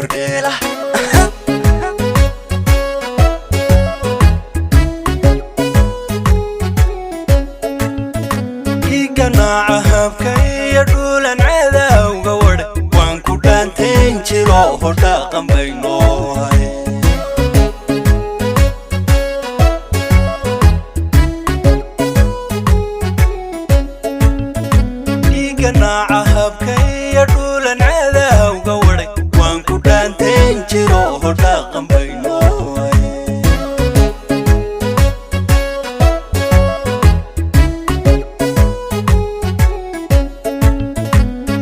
kordheela iganaca habka iyo dhuulan cadawga wadhe waan ku dhaantayn jiro hodhaaqan baynoohay iganaca habka iyo dhuulan cadawga wadhe waan ku dhaantayn jiro hodhaaqan baynoohay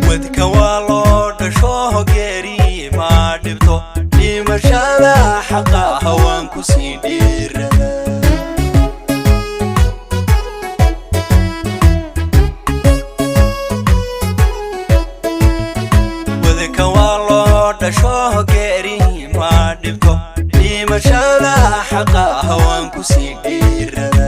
wadka waa loo dhasho geeri ma dhibto dhimashada xaqa hawaan ku sii dhiirada wadka waa loo dhasho geeri ma dhibto dhimashada xaqa hawaan ku sii dhiirada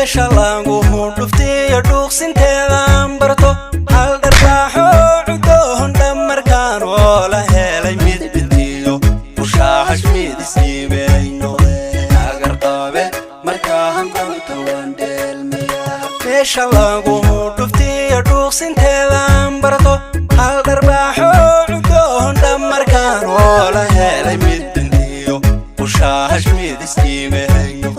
شلانغو هندفتي دوقسنتيدان برتو هل درباحو عدوهن دمركان ولا هيلي ميد بنتيو وشاحش ميد سيبينو اگر قابه مركاهم قلتو وانديل مياه شلانغو هندفتي دوقسنتيدان برتو هل درباحو عدوهن دمركان ولا هيلي ميد بنتيو وشاحش ميد سيبينو